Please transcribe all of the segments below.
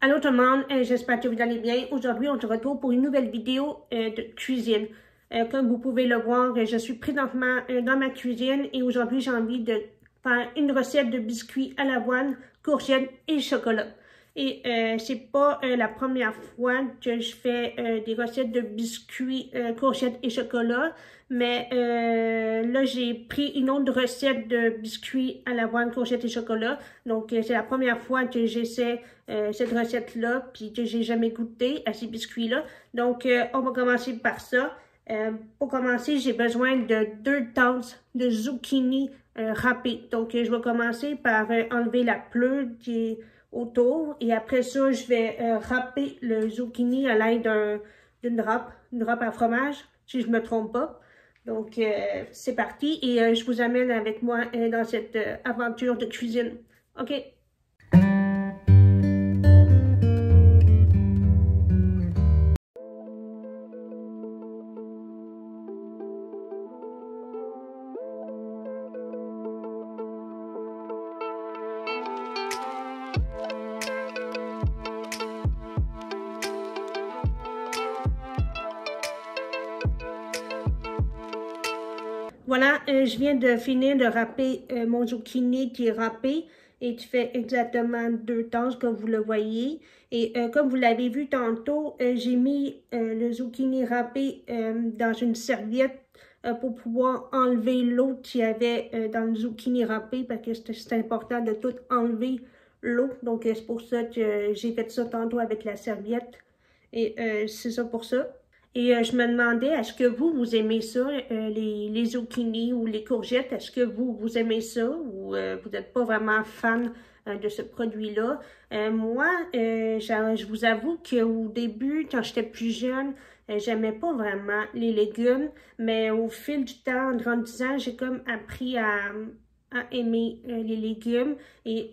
Allô tout le monde, j'espère que vous allez bien. Aujourd'hui, on se retrouve pour une nouvelle vidéo de cuisine. Comme vous pouvez le voir, je suis présentement dans ma cuisine et aujourd'hui, j'ai envie de faire une recette de biscuits à l'avoine, courgettes et chocolat. Et c'est pas la première fois que je fais des recettes de biscuits, courgettes et chocolat, mais là, j'ai pris une autre recette de biscuits à l'avoine, courgettes et chocolat. Donc, c'est la première fois que j'essaie cette recette-là, puis que j'ai jamais goûté à ces biscuits-là. Donc, on va commencer par ça. Pour commencer, j'ai besoin de 2 tasses de zucchini râpées. Donc, je vais commencer par enlever la pleure qui est autour. Et après ça, je vais râper le zucchini à l'aide d'une râpe à fromage, si je ne me trompe pas. Donc, c'est parti et je vous amène avec moi dans cette aventure de cuisine. OK? Voilà, je viens de finir de râper mon zucchini qui est râpé et qui fait exactement 2 tasses comme vous le voyez. Et comme vous l'avez vu tantôt, j'ai mis le zucchini râpé dans une serviette pour pouvoir enlever l'eau qu'il y avait dans le zucchini râpé parce que c'est important de tout enlever l'eau. Donc c'est pour ça que j'ai fait ça tantôt avec la serviette et c'est ça pour ça. Et je me demandais, est-ce que vous aimez ça, les zucchini ou les courgettes? Est-ce que vous aimez ça ou vous n'êtes pas vraiment fan de ce produit-là? Moi, je vous avoue qu'au début, quand j'étais plus jeune, j'aimais pas vraiment les légumes, mais au fil du temps, en grandissant, j'ai comme appris à aimer les légumes et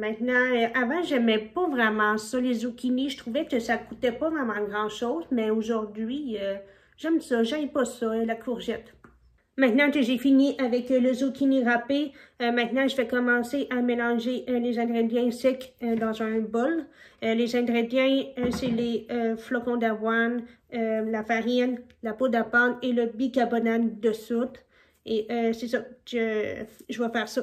maintenant, avant j'aimais pas vraiment ça, les zucchini, je trouvais que ça coûtait pas vraiment grand chose, mais aujourd'hui j'aime ça, j'aime pas ça, la courgette. Maintenant que j'ai fini avec le zucchini râpé, maintenant je vais commencer à mélanger les ingrédients secs dans un bol. Les ingrédients, c'est les flocons d'avoine, la farine, la poudre à pâte et le bicarbonate de soude. Et c'est ça, je vais faire ça.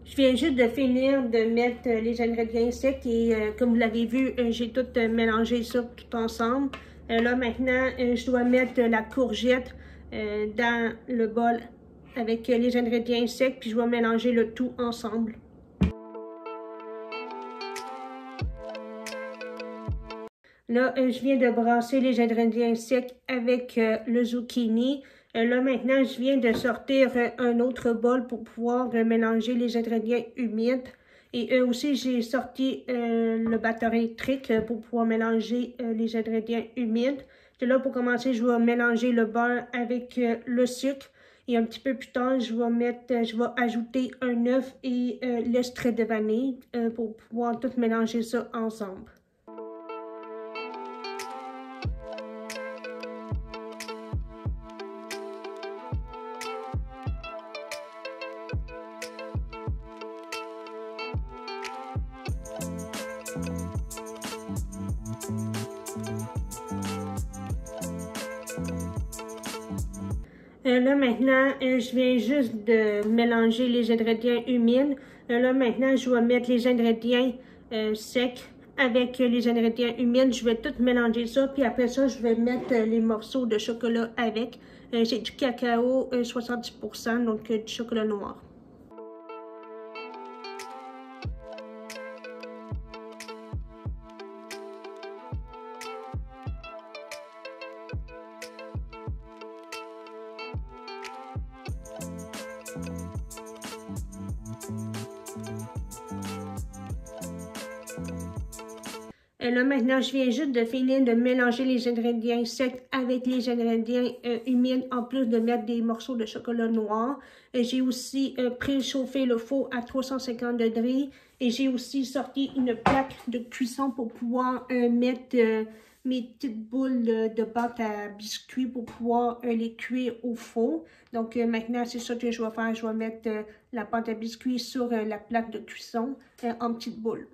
Je viens juste de finir de mettre les ingrédients secs et comme vous l'avez vu, j'ai tout mélangé ça tout ensemble. Là maintenant, je dois mettre la courgette dans le bol avec les ingrédients secs, puis je vais mélanger le tout ensemble. Là, je viens de brasser les ingrédients secs avec le zucchini. Là, maintenant, je viens de sortir un autre bol pour pouvoir mélanger les ingrédients humides. Et aussi, j'ai sorti le batteur électrique pour pouvoir mélanger les ingrédients humides. Et là, pour commencer, je vais mélanger le beurre avec le sucre. Et un petit peu plus tard, je vais ajouter un œuf et l'extrait de vanille pour pouvoir tout mélanger ça ensemble. Là, maintenant, je viens juste de mélanger les ingrédients humides. Là, maintenant, je vais mettre les ingrédients secs avec les ingrédients humides. Je vais tout mélanger ça. Puis après ça, je vais mettre les morceaux de chocolat avec. C'est du cacao 70%, donc du chocolat noir. Et là, maintenant, je viens juste de finir de mélanger les ingrédients secs avec les ingrédients humides, en plus de mettre des morceaux de chocolat noir. J'ai aussi préchauffé le four à 350 degrés et j'ai aussi sorti une plaque de cuisson pour pouvoir mettre mes petites boules de pâte à biscuits pour pouvoir les cuire au four. Donc maintenant, c'est ça que je vais faire. Je vais mettre la pâte à biscuits sur la plaque de cuisson en petites boules.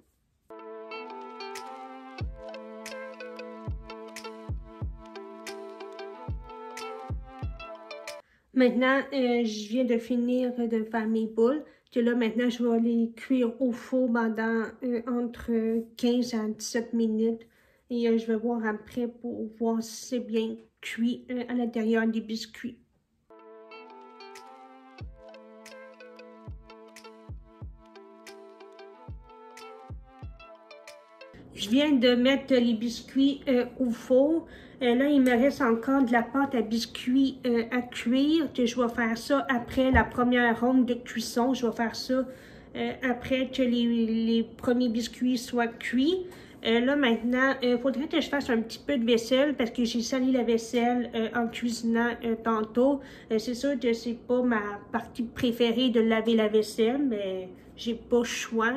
Maintenant, je viens de finir de faire mes boules. Que là, maintenant, je vais les cuire au four pendant entre 15 à 17 minutes. Et je vais voir après pour voir si c'est bien cuit à l'intérieur des biscuits. Je viens de mettre les biscuits au four. Là, il me reste encore de la pâte à biscuits à cuire. Que je vais faire ça après la première ronde de cuisson. Je vais faire ça après que les premiers biscuits soient cuits. Là, maintenant, il faudrait que je fasse un petit peu de vaisselle parce que j'ai sali la vaisselle en cuisinant tantôt. C'est sûr que c'est pas ma partie préférée de laver la vaisselle, mais j'ai pas le choix.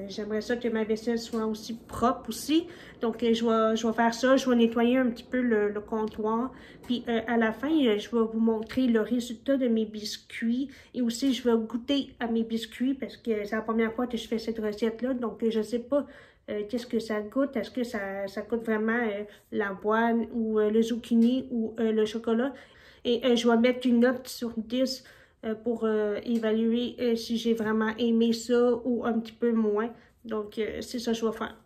J'aimerais ça que ma vaisselle soit aussi propre aussi. Donc, je vais faire ça. Je vais nettoyer un petit peu le comptoir. Puis, à la fin, je vais vous montrer le résultat de mes biscuits. Et aussi, je vais goûter à mes biscuits parce que c'est la première fois que je fais cette recette-là. Donc, je sais pas qu'est-ce que ça goûte. Est-ce que ça goûte vraiment l'avoine ou le zucchini ou le chocolat? Et je vais mettre une note sur 10 pour évaluer si j'ai vraiment aimé ça ou un petit peu moins. Donc, c'est ça que je vais faire.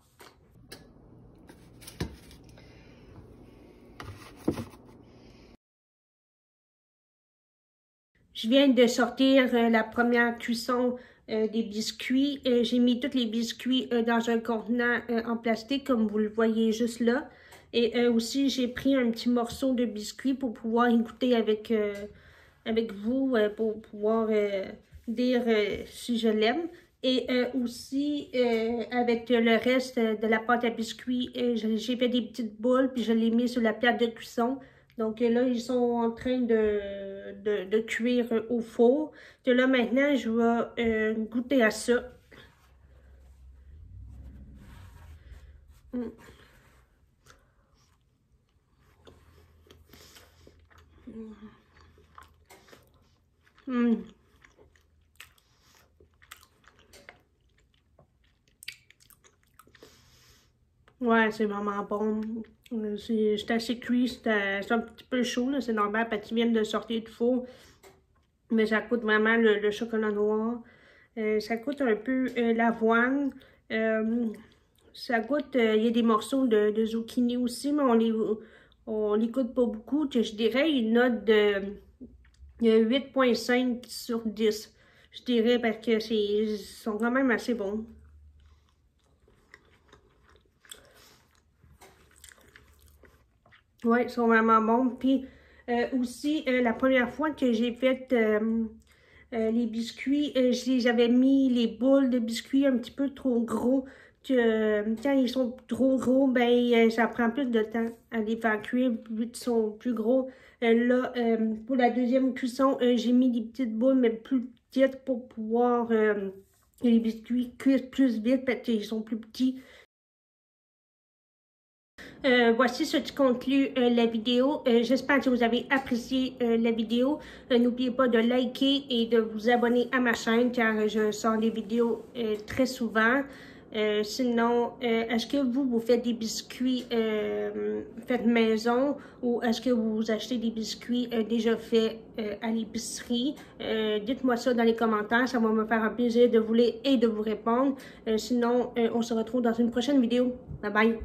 Je viens de sortir la première cuisson des biscuits. J'ai mis tous les biscuits dans un contenant en plastique, comme vous le voyez juste là. Et aussi, j'ai pris un petit morceau de biscuit pour pouvoir y goûter avec vous, pour pouvoir dire si je l'aime. Et aussi, avec le reste de la pâte à biscuits, j'ai fait des petites boules, puis je l'ai mis sur la plaque de cuisson. Donc là, ils sont en train de cuire au four. Et là, maintenant, je vais goûter à ça. Ouais, c'est vraiment bon. C'est assez cuit, c'est un petit peu chaud, c'est normal parce qu'ils viennent de sortir du four. Mais ça coûte vraiment le chocolat noir. Ça coûte un peu l'avoine. Ça goûte, il y a des morceaux de zucchini aussi, mais on les goûte pas beaucoup. Je dirais une note de 8,5 sur 10. Je dirais parce que ils sont quand même assez bons. Oui, ils sont vraiment bons. Puis aussi, la première fois que j'ai fait les biscuits, j'avais mis les boules de biscuits un petit peu trop gros. Quand ils sont trop gros, ben ça prend plus de temps à les faire cuire vu qu'ils sont plus gros. Là, pour la deuxième cuisson, j'ai mis des petites boules, mais plus petites pour pouvoir les biscuits cuire plus vite parce qu'ils sont plus petits. Voici ce qui conclut la vidéo. J'espère que vous avez apprécié la vidéo. N'oubliez pas de liker et de vous abonner à ma chaîne car je sors des vidéos très souvent. Sinon, est-ce que vous faites des biscuits faits maison ou est-ce que vous achetez des biscuits déjà faits à l'épicerie? Dites-moi ça dans les commentaires, ça va me faire un plaisir de vous lire et de vous répondre. Sinon, on se retrouve dans une prochaine vidéo. Bye bye!